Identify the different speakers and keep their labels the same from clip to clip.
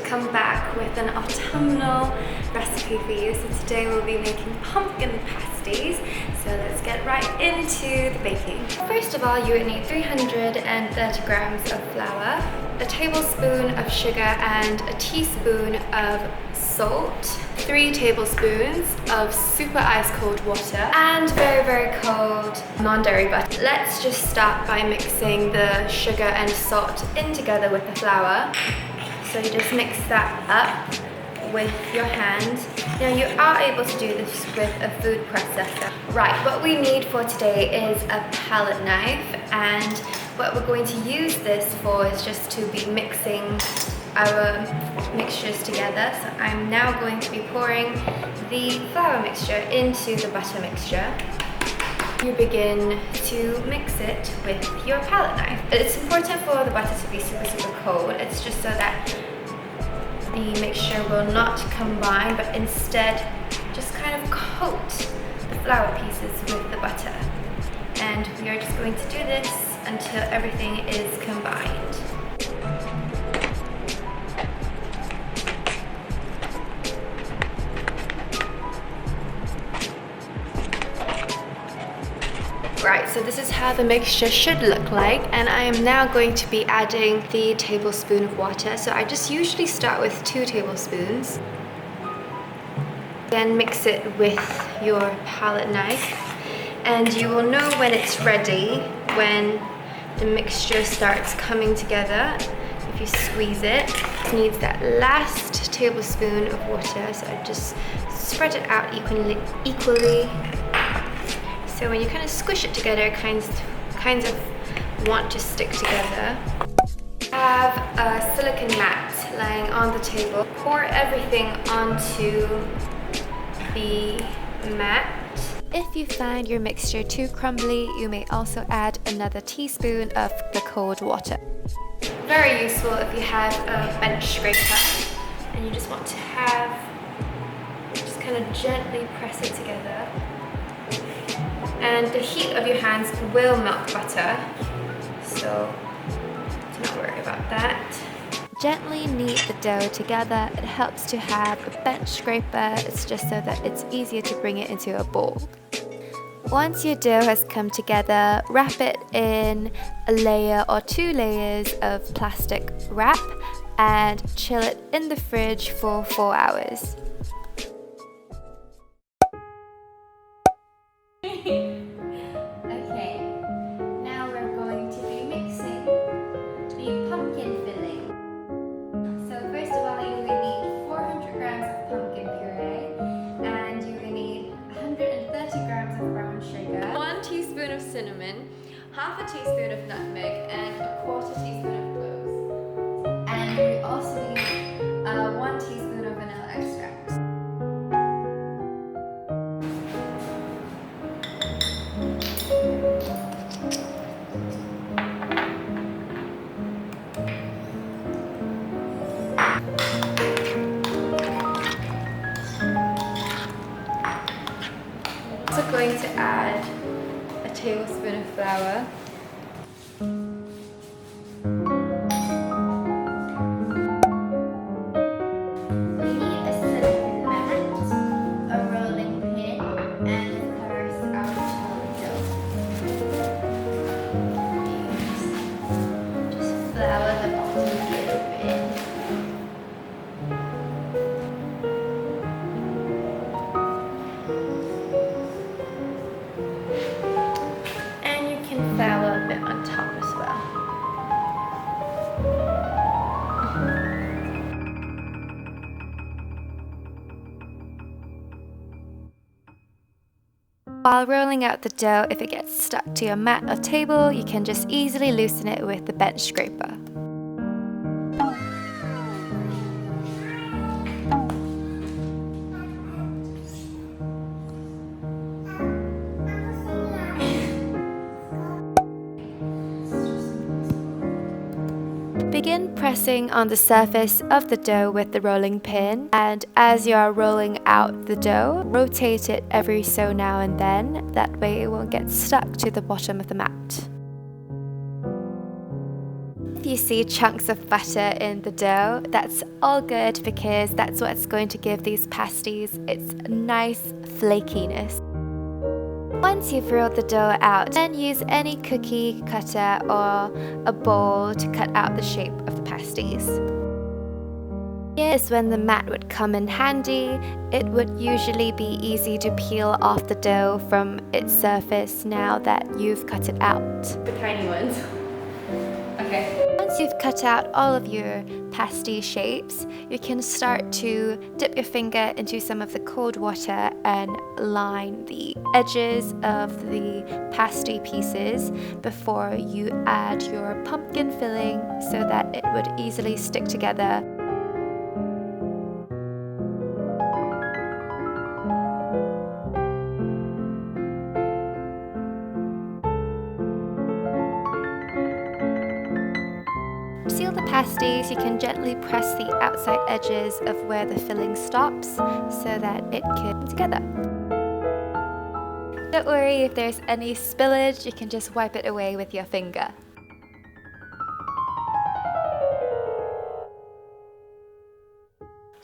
Speaker 1: come back with an autumnal recipe for you. So today we'll be making pumpkin pasties. So let's get right into the baking. First of all, you would need 330 grams of flour, a tablespoon of sugar and a teaspoon of salt, 3 tablespoons of super ice cold water, and very, very cold non-dairy butter. Let's just start by mixing the sugar and salt in together with the flour. So you just mix that up with your hand. Now you are able to do this with a food processor. Right, what we need for today is a palette knife, and what we're going to use this for is just to be mixing our mixtures together. So I'm now going to be pouring the flour mixture into the butter mixture. You begin to mix it with your palette knife. It's important for the butter to be super, super cold. It's just so that the mixture will not combine, but instead just kind of coat the flour pieces with the butter. And we are just going to do this until everything is combined. Right, so this is how the mixture should look like, and I am now going to be adding the tablespoon of water. So I just usually start with 2 tablespoons. Then mix it with your palette knife, and you will know when it's ready when the mixture starts coming together. If you squeeze it, it needs that last tablespoon of water, so I just spread it out equally. So when you kind of squish it together, it kinds of want to stick together. Have a silicone mat lying on the table. Pour everything onto the mat. If you find your mixture too crumbly, you may also add another teaspoon of the cold water. Very useful if you have a bench scraper and you just want to just kind of gently press it together. And the heat of your hands will melt butter, so do not worry about that. Gently knead the dough together. It helps to have a bench scraper. It's just so that it's easier to bring it into a bowl. Once your dough has come together, wrap it in a layer or 2 layers of plastic wrap and chill it in the fridge for 4 hours. Okay, now we're going to be mixing the pumpkin filling. So first of all, you will need 400 grams of pumpkin puree, and you will need 130 grams of brown sugar, 1 teaspoon of cinnamon, half a teaspoon of nutmeg, and a 1/4 teaspoon of cloves. And we also need 1 teaspoon of vanilla extract. I'm going to add a tablespoon of flour. We need a silicone mat, a rolling pin, and of course our dough. Just flour the bottom a little bit. Flour a bit on top as well. While rolling out the dough, if it gets stuck to your mat or table, you can just easily loosen it with the bench scraper. Begin pressing on the surface of the dough with the rolling pin, and as you are rolling out the dough, rotate it every so now and then. That way it won't get stuck to the bottom of the mat. If you see chunks of butter in the dough, that's all good because that's what's going to give these pasties its nice flakiness. Once you've rolled the dough out, then use any cookie cutter or a bowl to cut out the shape of the pasties. Here's when the mat would come in handy. It would usually be easy to peel off the dough from its surface now that you've cut it out.
Speaker 2: The tiny ones. Okay.
Speaker 1: Once you've cut out all of your pasty shapes, you can start to dip your finger into some of the cold water and line the edges of the pasty pieces before you add your pumpkin filling so that it would easily stick together. To seal the pasties, you can gently press the outside edges of where the filling stops so that it can come together. Don't worry if there's any spillage, you can just wipe it away with your finger.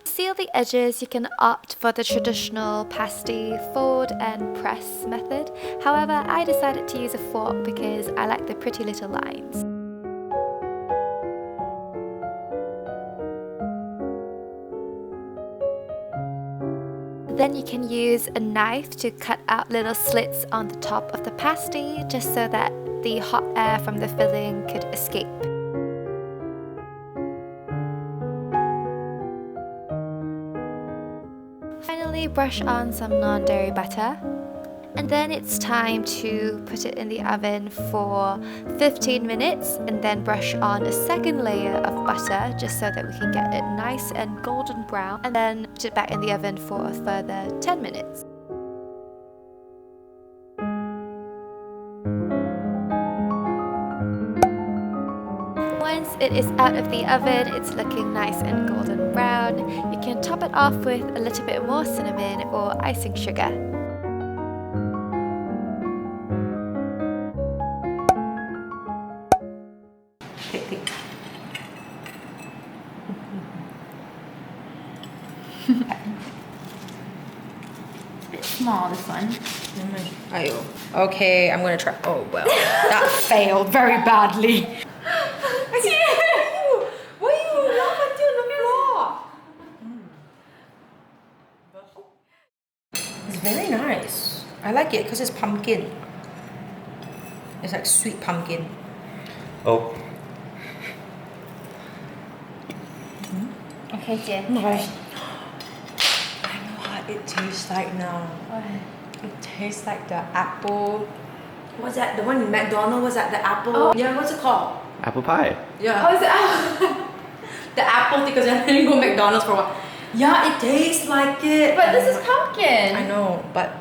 Speaker 1: To seal the edges, you can opt for the traditional pasty fold and press method. However, I decided to use a fork because I like the pretty little lines. Then you can use a knife to cut out little slits on the top of the pasty just so that the hot air from the filling could escape. Finally, brush on some non-dairy butter. And then it's time to put it in the oven for 15 minutes and then brush on a second layer of butter just so that we can get it nice and golden brown, and then put it back in the oven for a further 10 minutes. Once it is out of the oven, it's looking nice and golden brown. You can top it off with a little bit more cinnamon or icing sugar.
Speaker 2: It's small, this one.
Speaker 3: Ayo. Okay, I'm gonna try. Oh well, that failed very badly. Why you laugh until the floor? It's very nice. I like it because it's pumpkin. It's like sweet pumpkin.
Speaker 4: Oh.
Speaker 2: Okay, Jen.
Speaker 3: Nice. I know what it tastes like now. It tastes like the apple. What's that? The one in McDonald's, was that the apple?
Speaker 2: Oh.
Speaker 3: Yeah, what's it called?
Speaker 4: Apple pie.
Speaker 3: Yeah.
Speaker 2: Oh, is it apple?
Speaker 3: The apple, because I didn't go McDonald's for a while. Yeah, it tastes like it.
Speaker 2: But this is pumpkin.
Speaker 3: I know, but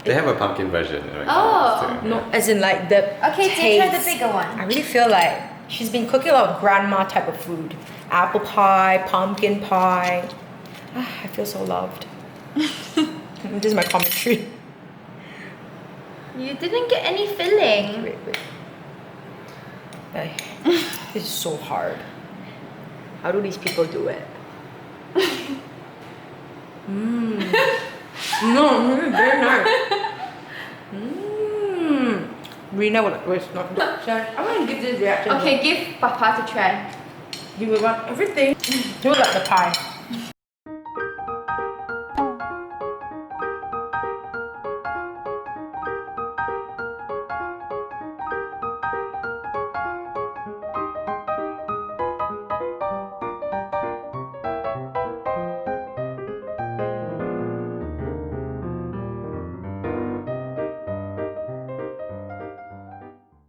Speaker 4: They have a pumpkin version.
Speaker 2: Oh.
Speaker 3: no, as in like the
Speaker 2: Okay,
Speaker 3: taste.
Speaker 2: Jen, try the bigger
Speaker 3: I
Speaker 2: one.
Speaker 3: really feel like she's been cooking a lot of grandma type of food. Apple pie, pumpkin pie. I feel so loved. This is my commentary.
Speaker 2: You didn't get any filling.
Speaker 3: Wait. This is so hard. How do these people do it? No, very nice. Reena will like, wait, not good. I'm gonna give this reaction.
Speaker 2: Okay, give Papa to try.
Speaker 3: You will want everything. Do like the pie.